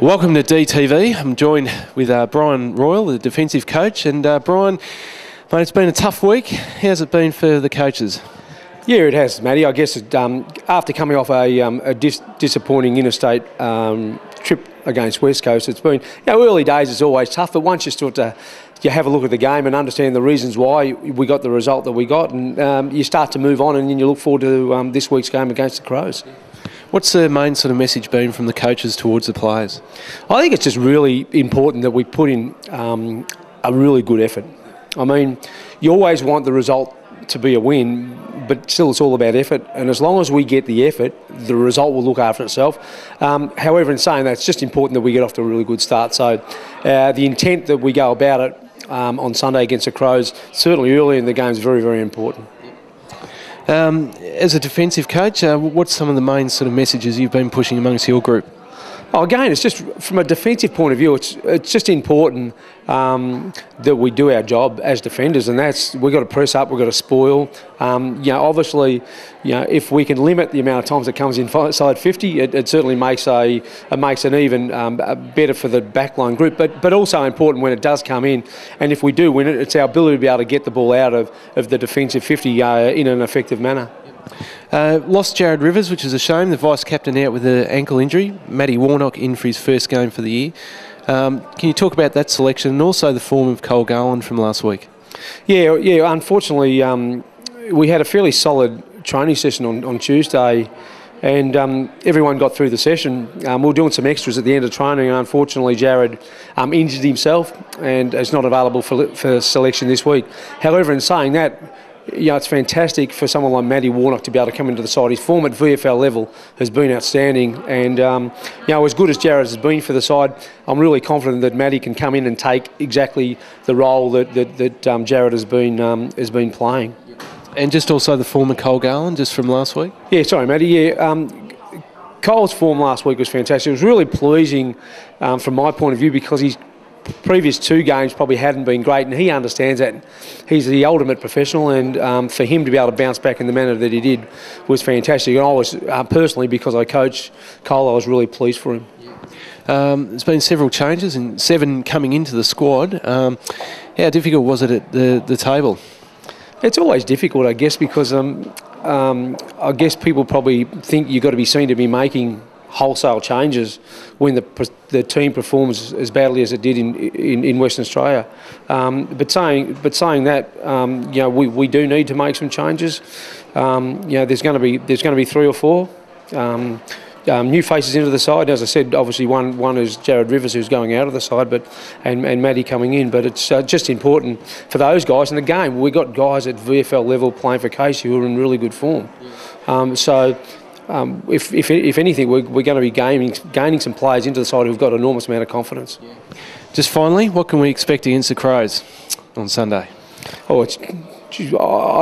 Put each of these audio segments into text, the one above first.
Welcome to DTV. I'm joined with Brian Royal, the defensive coach. And Brian, mate, it's been a tough week. How's it been for the coaches? Yeah, it has, Matty. I guess after coming off a disappointing interstate trip against West Coast, it's been, early days is always tough, but once you start to have a look at the game and understand the reasons why we got the result that we got, and you start to move on, and then you look forward to this week's game against the Crows. What's the main sort of message been from the coaches towards the players? I think it's just really important that we put in a really good effort. I mean, you always want the result to be a win, but still it's all about effort. And as long as we get the effort, the result will look after itself. However, in saying that, it's just important that we get off to a really good start. So the intent that we go about it on Sunday against the Crows, certainly early in the game, is very, very important. As a defensive coach, what's some of the main sort of messages you've been pushing amongst your group? Oh, again, it's just from a defensive point of view, it's just important that we do our job as defenders, and that's we've got to press up, we've got to spoil. Obviously, if we can limit the amount of times it comes inside 50, it certainly makes an even better for the backline group. But also important when it does come in, and if we do win it, it's our ability to be able to get the ball out of the defensive 50 in an effective manner. Lost Jared Rivers, which is a shame. The vice-captain out with an ankle injury. Matty Warnock in for his first game for the year. Can you talk about that selection and also the form of Cole Garland from last week? Yeah. Unfortunately, we had a fairly solid training session on Tuesday, and everyone got through the session. We were doing some extras at the end of training, and unfortunately Jared injured himself and is not available for selection this week. However, in saying that, it's fantastic for someone like Matty Warnock to be able to come into the side. His form at VFL level has been outstanding, and as good as Jared has been for the side, I'm really confident that Matty can come in and take exactly the role that Jared has been playing. And just also the form of Cole Garland, just from last week? Yeah, sorry, Matty. Yeah, Cole's form last week was fantastic. It was really pleasing from my point of view because his previous two games probably hadn't been great, and he understands that. He's the ultimate professional, and for him to be able to bounce back in the manner that he did was fantastic. And I was, personally, because I coach Cole, I was really pleased for him. There's been several changes and 7 coming into the squad. How difficult was it at the table? It's always difficult, I guess, because I guess people probably think you've got to be seen to be making wholesale changes when the team performs as badly as it did in Western Australia. But saying that, we do need to make some changes. There's going to be 3 or 4 new faces into the side. As I said, obviously one is Jared Rivers, who's going out of the side, and Matty coming in. But it's just important for those guys. And again, we've got guys at VFL level playing for Casey who are in really good form. If anything, we're going to be gaining some players into the side who've got an enormous amount of confidence. Just finally, what can we expect against the Crows on Sunday? I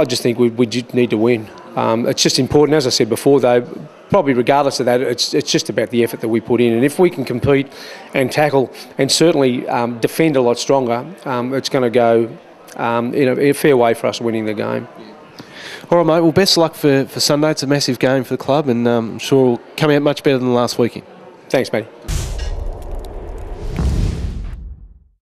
just think we just need to win. It's just important, as I said before, though, probably regardless of that, it's just about the effort that we put in. And if we can compete and tackle and certainly defend a lot stronger, it's going to go in a fair way for us winning the game. All right, mate. Well, best of luck for Sunday. It's a massive game for the club, and I'm sure it'll come out much better than last weekend. Thanks, mate.